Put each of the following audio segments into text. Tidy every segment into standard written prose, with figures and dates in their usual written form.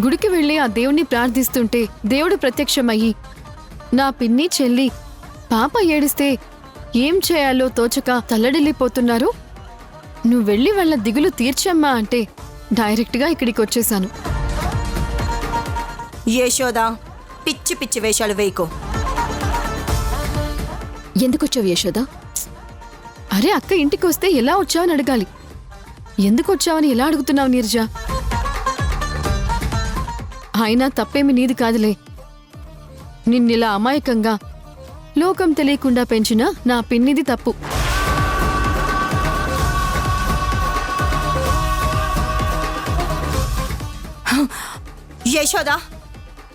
గుడికి వెళ్ళి ఆ దేవుణ్ణి ప్రార్థిస్తుంటే దేవుడు ప్రత్యక్షమయ్యి నా పిన్ని చెల్లి పాప ఏడిస్తే ఏం చేయాలో తోచక తల్లడిల్లిపోతున్నారు, నువ్వు వెళ్ళి వాళ్ళ దిగులు తీర్చమ్మా అంటే డైరెక్ట్గా ఇక్కడికి వచ్చేసాను. యశోదా, పిచ్చి పిచ్చి వేషాలు వేయకు. ఎందుకొచ్చావు యశోదా? అరే అక్క ఇంటికి వస్తే ఎలా వచ్చావని అడగాలి, ఎందుకు వచ్చావని ఎలా అడుగుతున్నావు నీరజ? అయినా తప్పేమి నీది కాదులే. నిన్నిలా అమాయకంగా లోకం తెలియకుండా పెంచిన నా పిన్నిది తప్పు. యశోదా,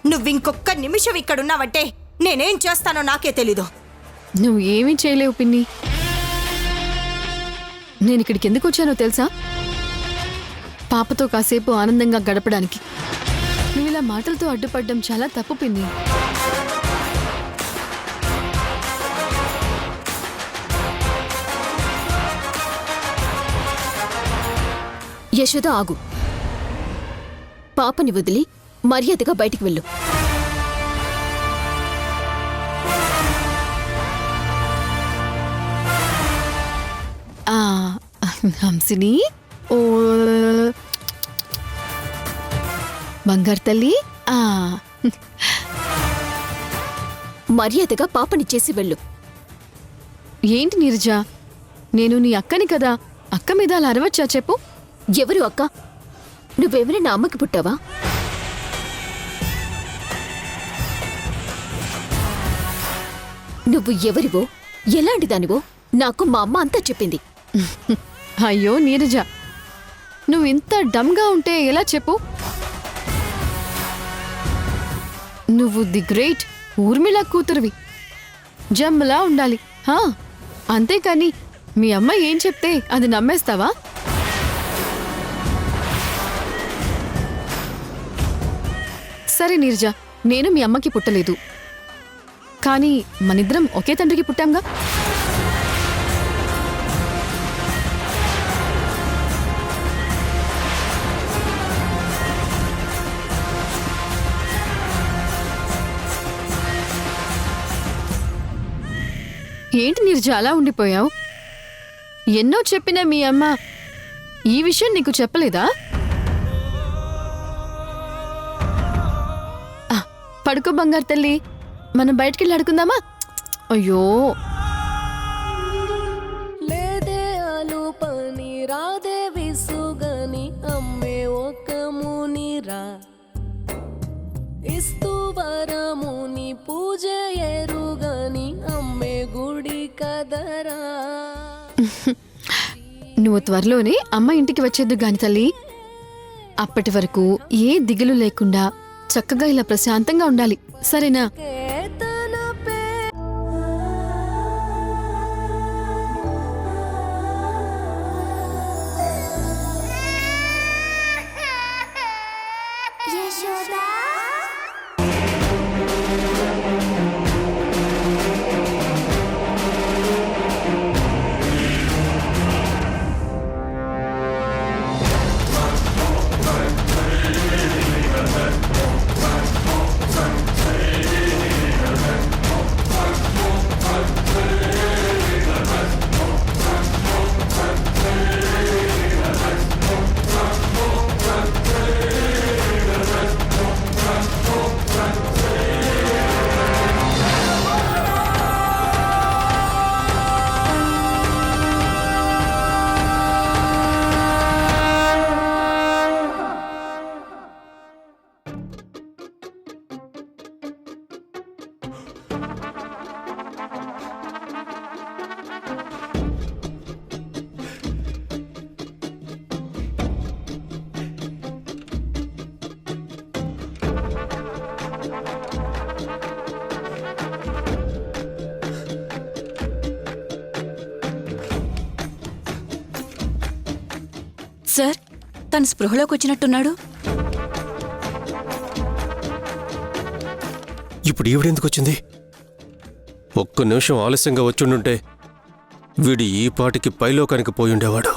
నువ్వింకొక్క నిమిషం ఇక్కడున్నావంటే నేనేం చేస్తానో నాకే తెలీదు. నువ్వు ఏమీ చేయలేవు పిన్ని. నేను ఇక్కడికి ఎందుకు వచ్చానో తెలుసా? పాపతో కాసేపు ఆనందంగా గడపడానికి. నువ్వు ఇలా మాటలతో అడ్డుపడ్డం చాలా తప్పు పిన్ని. యశోద ఆగు. పాపని వదిలి మర్యాదగా బయటికి వెళ్ళు. హంసిని, ఓ బంగారు తల్లి, మర్యాదగా పాపనిచ్చేసి వెళ్ళు. ఏంటి నీరజ, నేను నీ అక్కని కదా, అక్క మీద అలా అరవచ్చా చెప్పు? ఎవరు అక్క? నువ్వేమైనా నా అమ్మకి పుట్టావా? నువ్వు ఎవరివో ఎలాంటి దానివో నాకు మా అమ్మ అంతా చెప్పింది. అయ్యో నీరజ, నువ్వు ఇంత డమ్గా ఉంటే ఎలా చెప్పు? నువ్వు ది గ్రేట్ ఊర్మిళ కూతురువి, జమ్మలా ఉండాలి. అంతేకాని మీ అమ్మ ఏం చెప్తే అది నమ్మేస్తావా? సరే నీరజ, నేను మీ అమ్మకి పుట్టలేదు, కానీ మనిద్దరం ఒకే తండ్రికి పుట్టాంగా. ఏంటి నీరజ అలా ఉండిపోయావు? ఎన్నో చెప్పినా మీ అమ్మ ఈ విషయం నీకు చెప్పలేదా? పడుకో బంగారు తల్లి, మనం బయటికెళ్ళి ఆడుకుందామా? అయ్యో లేదే అలు పని రాదే విసుగని అమ్మే ఒక మునిరా, ఇస్తూ వరముని పూజ ఎరుగని అమ్మే గుడి కదరా. నువ్వు త్వరలోనే అమ్మ ఇంటికి వచ్చేద్దు గాని తల్లి. అప్పటి వరకు ఏ దిగులు లేకుండా చక్కగా ఇలా ప్రశాంతంగా ఉండాలి, సరేనా? సార్, తను స్పృహలోకి వచ్చినట్టున్నాడు. ఇప్పుడు ఈవిడెందుకు వచ్చింది? ఒక్క నిమిషం ఆలస్యంగా వచ్చుండుంటే వీడు ఈ పాటికి పైలోకానికి పోయుండేవాడు.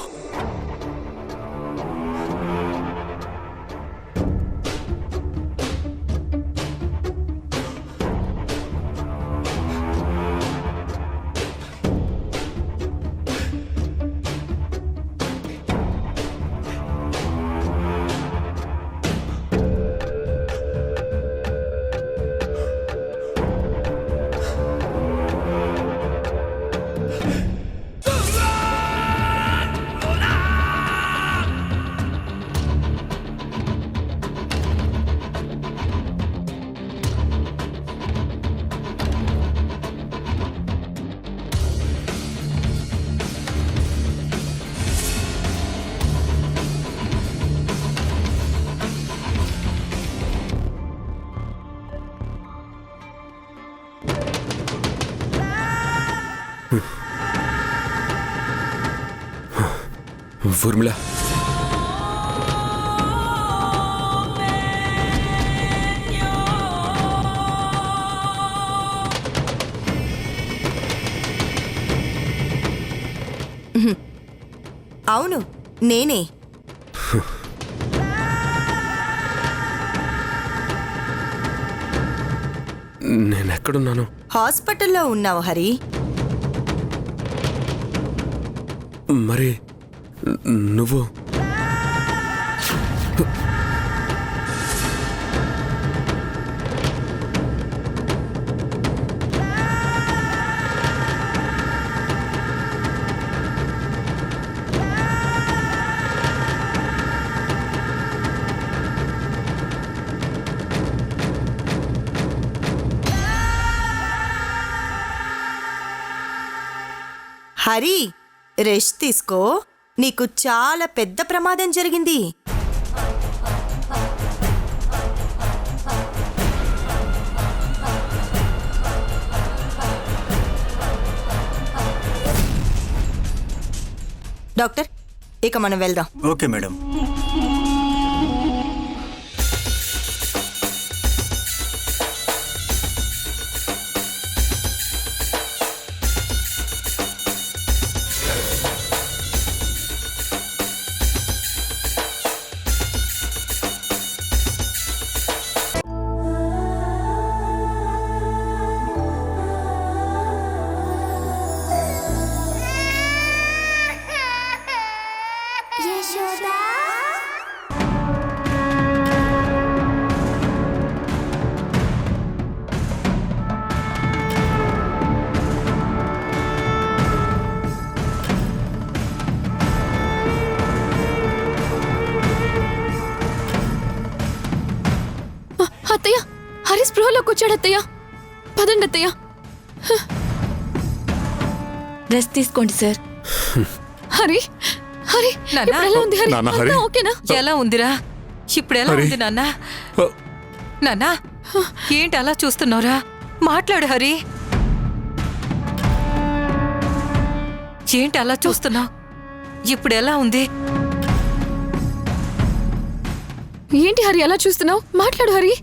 ఊర్మిళ, అవును, నేనే. నేనెక్కడున్నాను? హాస్పిటల్లో ఉన్నావు హరి. మరి నువ్వు? హరి, రెస్ట్ తీసుకో. నీకు చాలా పెద్ద ప్రమాదం జరిగింది. డాక్టర్, ఇక మనం వెళ్దాం. Okay madam. అత్తయ్య, హరి స్పృహలోకి వచ్చాడు అత్తయ్య. పదండి అత్తయ్య. రెస్ట్ తీసుకోండి సార్. హరి, హరి, ఇప్పుడు ఎలా ఉంది హరి? నాన్న, హరి. అంతా ఓకేనా? ఎలా ఉందిరా? ఇప్పుడు ఎలా ఉంది నాన్న? నాన్న, ఏంటి అలా చూస్తున్నావురా? మాట్లాడు హరి. ఏంటి అలా చూస్తున్నావు? ఇప్పుడు ఎలా ఉంది? ఏంటి హరి అలా చూస్తున్నావు? మాట్లాడు హరి.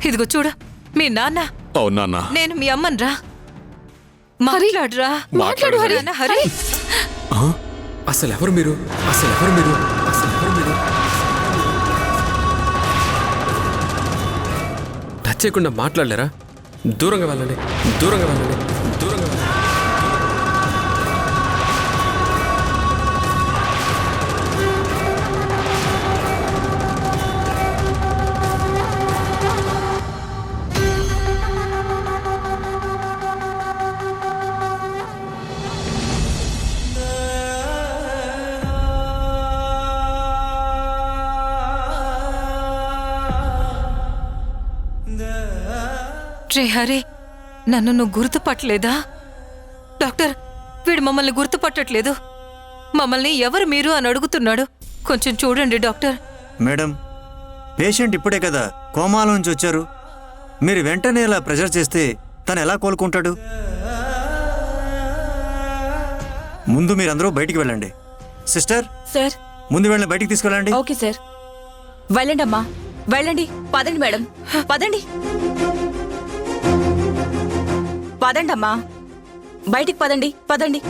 ఇదిగో చూడు, మీ నాన్న. అవునా? నేను మీ అమ్మన్రా. మాట్లాడురా. మాట్లాడు హరి. నాన్న, హరి. అసలు ఎవరు మీరు? అసలు ఎవరు మీరు? అసలు ఎవరు మీరు? టచ్ చేయకుండా మాట్లాడలేరా? దూరంగా వెళ్ళండి, దూరంగా వెళ్ళండి, దూరంగా వెళ్ళండి. రే హరి, నన్ను నువ్వు గుర్తుపట్టలేదా? డాక్టర్, వీడు మమ్మల్ని గుర్తుపట్టట్లేదు. మమ్మల్ని ఎవరు మీరు అని అడుగుతున్నాడు. కొంచెం చూడండి డాక్టర్. మేడం, పేషెంట్ ఇప్పుడే కదా కోమాల నుంచి వచ్చారు. మీరు వెంటనే ఇలా ప్రెషర్ చేస్తే తను ఎలా కోలుకుంటాడు? ముందు మీరందరూ బయటికి వెళ్ళండి. Sister, sir. ముందు వెళ్ళి బయటికి తీసుకెళ్ళండి. Okay sir. వెళ్ళండి అమ్మా, వెళ్ళండి. పదండి మేడం, పదండి. పదండి అమ్మా, బయటికి పదండి, పదండి.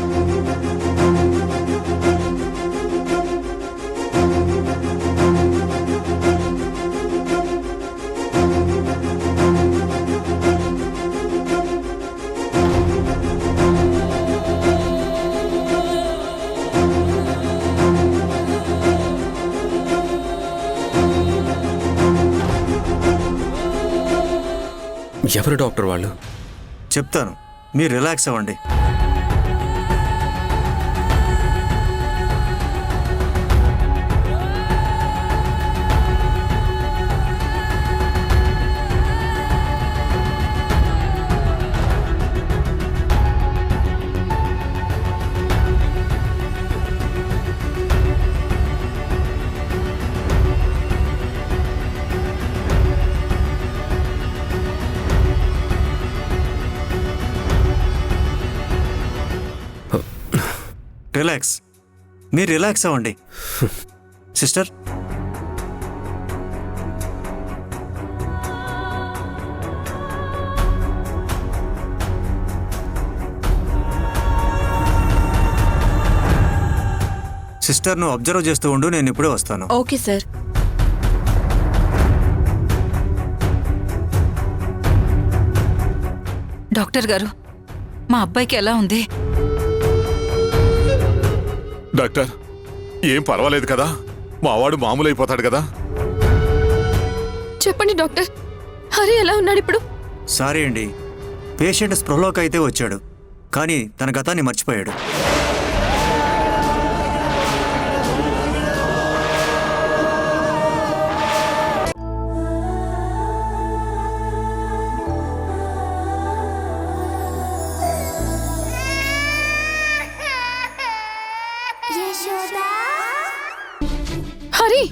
ఎవరు డాక్టర్ వాళ్ళు? చెప్తాను, మీరు రిలాక్స్ అవ్వండి. రిలాక్స్. మీరు రిలాక్స్ అవ్వండి. సిస్టర్, సిస్టర్ను అబ్జర్వ్ చేస్తూ ఉండు, నేను ఇప్పుడే వస్తాను. Okay sir. డాక్టర్ గారు, మా అబ్బాయికి ఎలా ఉంది? డాక్టర్, ఏం పర్వాలేదు కదా? మావాడు మామూలు అయిపోతాడు కదా? చెప్పండి డాక్టర్, హరి ఎలా ఉన్నాడు ఇప్పుడు? సారీ అండి, పేషెంట్ స్పృహలోకి అయితే వచ్చాడు, కానీ తన గతాన్ని మర్చిపోయాడు. హరి,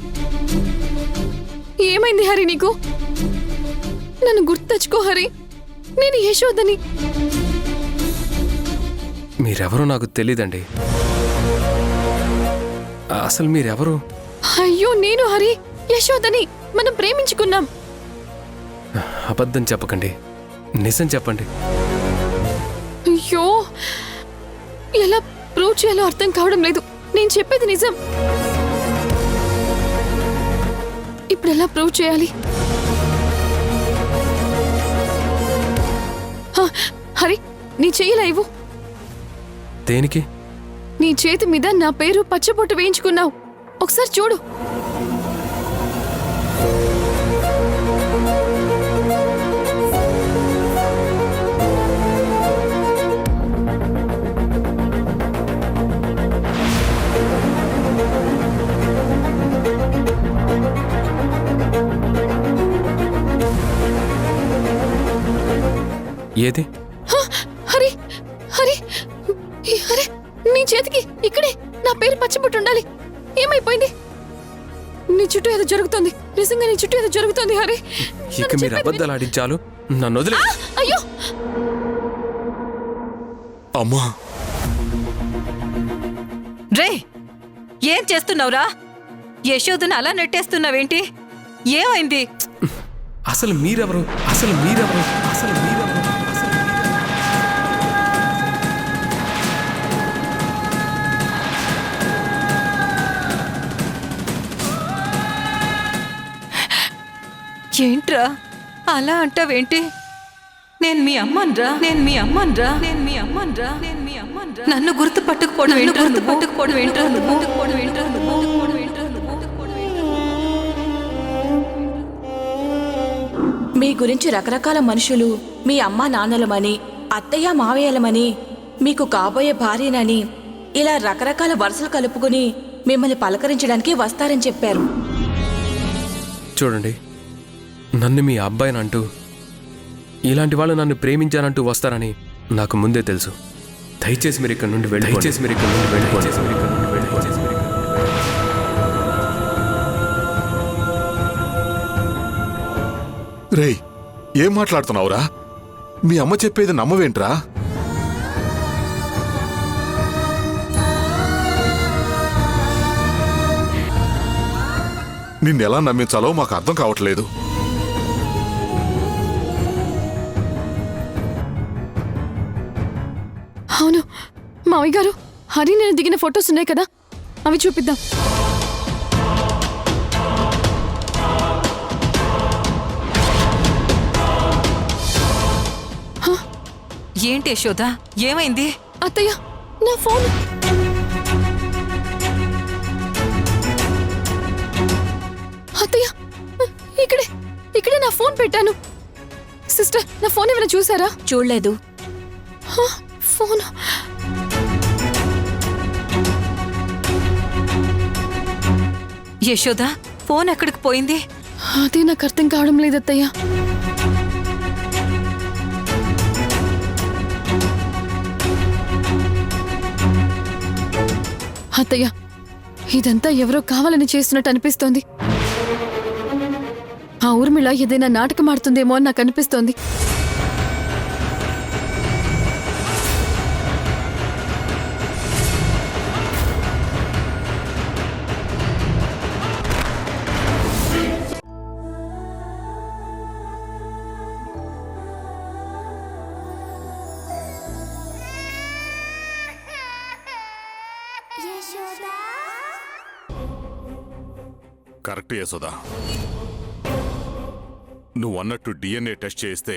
ఏమైంది హరి నీకు? నన్ను గుర్తు తెచ్చుకో హరి, నేను యశోదని. మీరెవరో నాకు తెలీదండి. అసలు మీరెవరు? అయ్యో, నేను హరి, యశోదని. మనం ప్రేమించుకున్నాం. అబద్ధం చెప్పకండి, నిజం చెప్పండి. అయ్యో, ఎలా ప్రూవ్ చేయాలో అర్థం కావడం లేదు. నేను చెప్పేది నిజం. ఇప్పుడు ఎలా ప్రూవ్ చేయాలి? హరి, నీ చెయ్యిలా ఇవ్వు. దేనికి? నీ చేతి మీద నా పేరు పచ్చబొట్టు వేయించుకున్నావు, ఒకసారి చూడు. ఏది? హరి, హరి, హరి, నీ చేతికి ఇక్కడే నా పేరు పచ్చబొట్టు ఉండాలి. ఏమైపోయింది? నీ చుట్టూ ఏదో జరుగుతుంది. నిజంగా నీ చుట్టూ ఏదో జరుగుతుంది హరి. ఇక మీరు అబద్ధాలు ఆడించాలు, నన్ను వదిలే. అయ్యో, అమ్మా, రే, ఏం చేస్తున్నావురా? యశోదను అలా నెట్టేస్తున్నావేంటి? ఏమైంది? అసలు మీరెవరు? అసలు మీరెవరు? అసలు మీరెవరు? ఏంట్రా అలా అంటావేంటి? నేను మీ అమ్మన్రా, నేను మీ అమ్మన్రా, నేను మీ అమ్మన్రా, నేను మీ అమ్మన్రా. నన్ను గుర్తుపట్టకపోవడం ఏంట్రా? గుర్తుపట్టకపోవడం ఏంట్రా? గుర్తుపట్టకపోవడం ఏంట్రా? గుర్తుపట్టకపోవడం ఏంట్రా? గుర్తుపట్టకపోవడం ఏంట్రా? మీ గురించి రకరకాల మనుషులు మీ అమ్మా నాన్నలమని, అత్తయ్య మావయ్యలమని, మీకు కాబోయే భార్యనని, ఇలా రకరకాల వరుసలు కలుపుకుని మిమ్మల్ని పలకరించడానికి వస్తారని చెప్పారు. చూడండి, నన్ను మీ అబ్బాయిని అంటూ ఇలాంటి వాళ్ళు నన్ను ప్రేమించానంటూ వస్తారని నాకు ముందే తెలుసు. దయచేసి మీరు ఇక్కడ నుండి వెళ్ళి, దయచేసి మీరు ఇక్కడ నుండి వెళ్ళి, దయచేసి మీరు ఇక్కడ నుండి వెళ్ళి, దయచేసి మీరు ఇక్కడ నుండి వెళ్ళి. రేయ్, ఏం మాట్లాడుతున్నావురా? మీ అమ్మ చెప్పేది నమ్మవేంట్రా? నిన్నెలా నమ్మించాలో మాకు అర్థం కావట్లేదు. అవును మావయ్య గారు, హరి నేను దిగిన ఫొటోస్ ఉన్నాయి కదా, అవి చూపిద్దాం. ఏంటి యశోద, ఏమైంది? అత్తయ్య, నా ఫోన్. అత్తయ్య, ఇక్కడే నా ఫోన్ పెట్టాను. సిస్టర్, నా ఫోన్ ఏమైనా చూసారా? చూడలేదు. ఫోన్. యశోద, ఫోన్ ఎక్కడికి పోయింది? అదే నాకు అర్థం కావడం లేదు అత్తయ్య. అత్తయ్య, ఇదంతా ఎవరో కావాలని చేస్తున్నట్టు అనిపిస్తోంది. ఆ ఊర్మిళ ఏదైనా నాటకం ఆడుతుందేమో అని నాకు అనిపిస్తోంది. కరెక్ట్ యశోదా. నువ్వు అన్నట్టు డిఎన్ఏ టెస్ట్ చేయిస్తే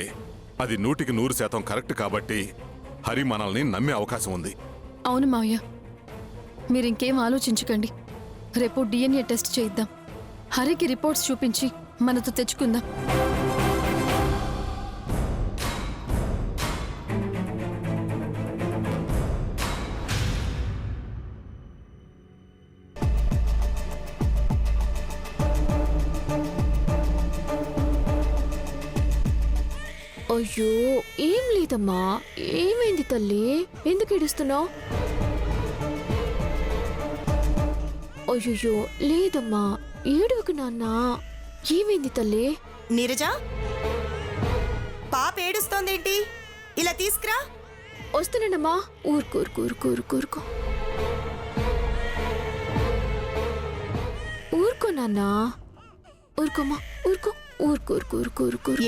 అది 100% కరెక్ట్ కాబట్టి హరి మనల్ని నమ్మే అవకాశం ఉంది. అవును మావయ్య, మీరింకేం ఆలోచించకండి. రేపు డిఎన్ఏ టెస్ట్ చేయిద్దాం. హరికి రిపోర్ట్స్ చూపించి మనతో తెచ్చుకుందాం. అయ్యో ఏం లేదమ్మా. ఏమైంది తల్లి? ఎందుకు ఏడుస్తున్నావు? అయ్యో లేదమ్మా, ఏడవకు నాన్న. ఏమైంది తల్లి? నీరజ, పాప ఏడుస్తోందేంటి? ఇలా తీసుకురా. వస్తున్నానమ్మా. ఊరుకో ఊరుకో నాన్న. ఊరుకోమ్మా, ఊరుకో.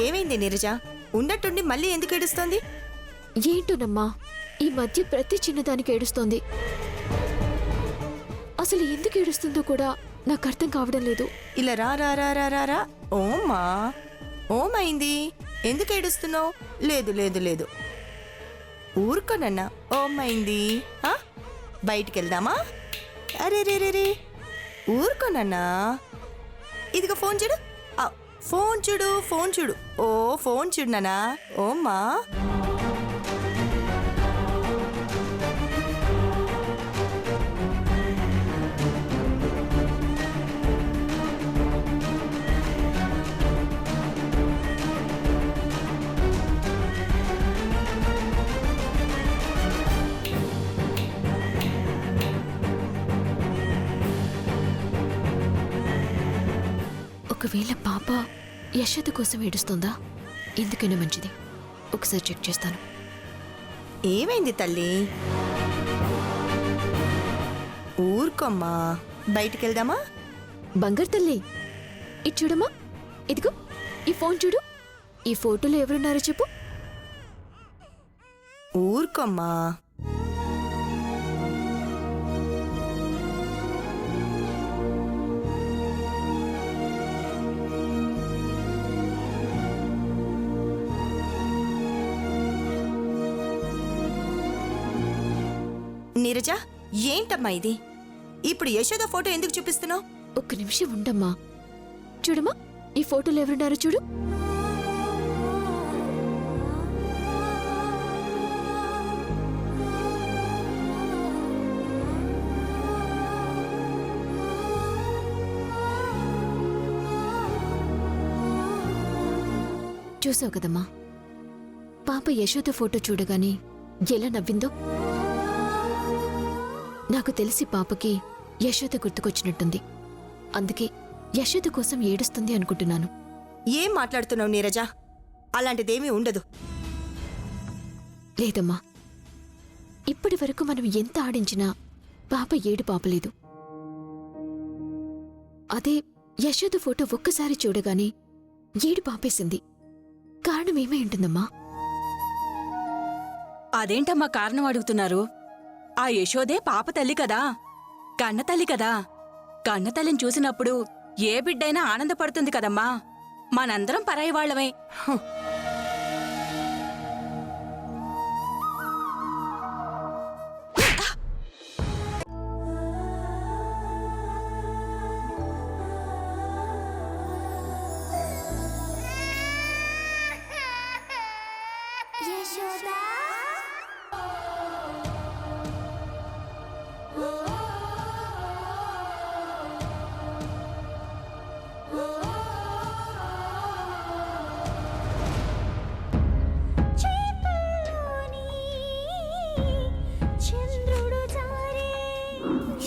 ఏమైంది నీరజ? ఉన్నట్టుండి మళ్ళీ ఎందుకు ఏడుస్తోంది? ఏంటోనమ్మా, ఈ మధ్య ప్రతి చిన్నదానికి ఏడుస్తోంది. అసలు ఎందుకు ఏడుస్తుందో కూడా నాకు అర్థం కావడం లేదు. ఇలా రా రా రా రా రా రా. ఓమా, ఓమైంది? ఎందుకు ఏడుస్తున్నావు? లేదు లేదు లేదు, ఊరుకోనన్నా. ఓమైంది? బయటికి వెళ్దామా? అరే రే రే రే, ఊరుకోనన్నా. ఇదిగో ఫోన్ చూడు, ఫోన్ చూడు. ఓ ఫోన్ చూడు నాన్నా. ఓమ్మా, ఒకవేళ పాప యశోద కోసం ఏడుస్తుందా? ఎందుకైనా మంచిది, ఒకసారి చెక్ చేస్తాను. ఏమైంది తల్లి? ఊరుకోమ్మా, బయటికి వెళ్దామా? బంగారు తల్లి, ఇది చూడమ్మా. ఇదిగో ఈ ఫోన్ చూడు. ఈ ఫోటోలో ఎవరున్నారో చెప్పు. ఊరుకోమ్మా. నీరజ, ఏంటమ్మా ఇది? ఇప్పుడు యశోద ఫోటో ఎందుకు చూపిస్తున్నావు? ఒక్క నిమిషం ఉండమ్మా. చూడమ్మా, ఈ ఫోటోలో ఎవరున్నారో చూడు. చూసావు కదమ్మా, పాప యశోద ఫోటో చూడగానే ఎలా నవ్విందో. నాకు తెలిసి పాపకి యశోద గుర్తుకొచ్చినట్టుంది. అందుకే యశోద కోసం ఏడుస్తుంది అనుకుంటున్నాను. ఏం మాట్లాడుతున్నావు నీరజ? అలాంటిదేమీ ఉండదు. లేదమ్మా, ఇప్పటి వరకు మనం ఎంత ఆడించినా పాప ఏడు పాపలేదు. అదే యశోద ఫోటో ఒక్కసారి చూడగానే ఏడు పాపేసింది. కారణం ఏమై ఉంటుందమ్మా? అదేంటమ్మా కారణం అడుగుతున్నారు? ఆ యశోదే పాప తల్లి కదా, కన్న తల్లి కదా. కన్న తల్లిని చూసినప్పుడు ఏ బిడ్డైనా ఆనందపడుతుంది కదమ్మా. మనందరం పరాయి వాళ్ళమే.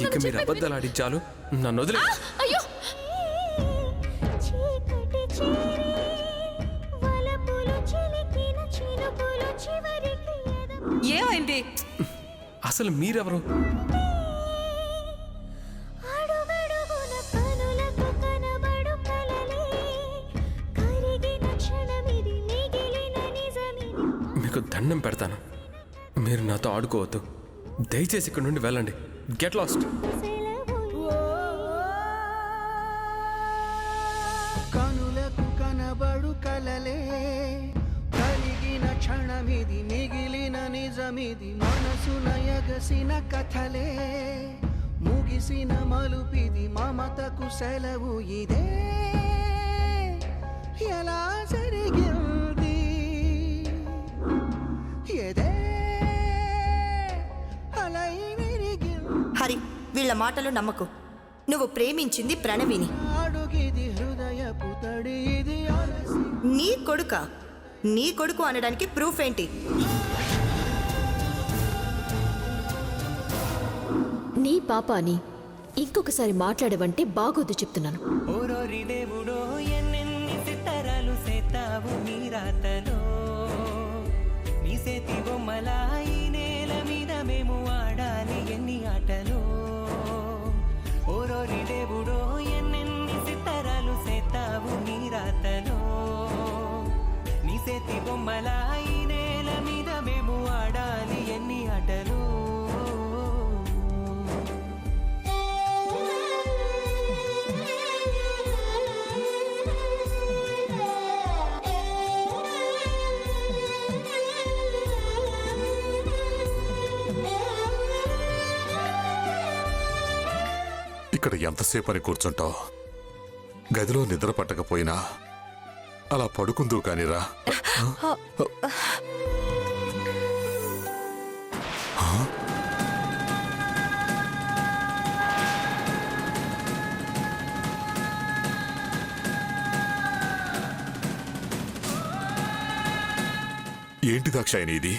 ఇక మీరు అబద్ధాలు ఆడించాలు. నన్ను వదిలే. అయ్యో, ఏమైంది? అసలు మీరెవరు? మీకు దండం పెడతాను, మీరు నాతో ఆడుకోవద్దు. దయచేసి ఇక్కడ నుండి వెళ్ళండి. Get lost. నిజమిది మిగిలిన నిజమిది మనసున ఎగసిన కథలే ముగిసిన మలుపిది మమతకు సెలవు ఇదే ఎలా జరిగింది ఎదే అలై విరిగింది హరి వీళ్ళ మాటలు నమ్మకు. నువ్వు ప్రేమించింది ప్రణవిని. అడుగిది హృదయపు తడి ఇది అలసి నీ కొడుక, నీ కొడుకు అనడానికి ప్రూఫ్ ఏంటి? నీ పాప అని ఇంకొకసారి మాట్లాడవంటే బాగోదు చెప్తున్నాను. ఓరోరి దేవుడో ఎన్నెన్ని సితారాలు సేతావు నీ రాతలో నీ సేతి బొమ్మలా ఈ నేల మీద మేము ఆడాలి ఎన్ని ఆటలో. ఓరోరి దేవుడో ఎన్నెన్ని సితారాలు సేతావు నీ రాతలో నీ సేతి బొమ్మలా ఈ నేల మీద మేము ఆడాలి ఎన్ని ఆటలో. ఇక్కడ ఎంతసేపు అని కూర్చుంటావు? గదిలో నిద్ర పట్టకపోయినా అలా పడుకుందు కానిరా. ఏంటి దాక్షాయని ఇది?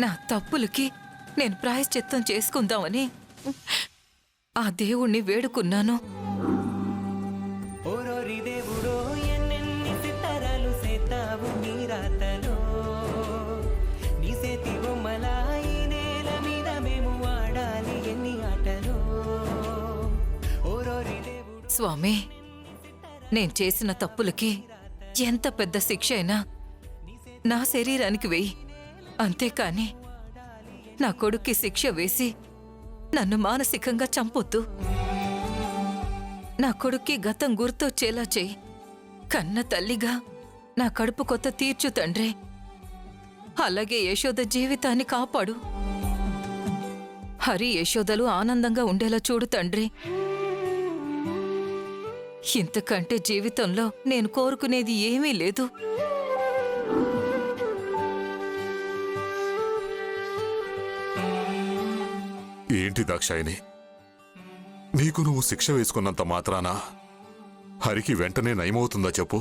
నా తప్పులకి నేను ప్రాయశ్చిత్తం చేసుకుందామని ఆ దేవుణ్ణి వేడుకున్నాను. ఓరోరి దేవుడో ఎన్నెన్ని సితారాలు సేతావు నీ రాతలో నీ సేతి బొమ్మలా ఈ నేల మీద మేము ఆడాలి ఎన్ని ఆటలో. ఓరోరి దేవుడు స్వామి, నేను చేసిన తప్పులకి ఎంత పెద్ద శిక్ష అయినా నా శరీరానికి వెయ్యి, అంతేకాని నా కొడుక్కి శిక్ష వేసి నన్ను మానసికంగా చంపొద్దు. నా కొడుక్కి గతం గుర్తొచ్చేలా చెయ్యి. కన్న తల్లిగా నా కడుపు కొత్త తీర్చు తండ్రి. అలాగే యశోద జీవితాన్ని కాపాడు. హరి యశోదలు ఆనందంగా ఉండేలా చూడు తండ్రి. ఇంతకంటే జీవితంలో నేను కోరుకునేది ఏమీ లేదు. ఏంటి దాక్షాయని, నీకు నువ్వు శిక్ష వేసుకున్నంత మాత్రాన హరికి వెంటనే నయమవుతుందా చెప్పు?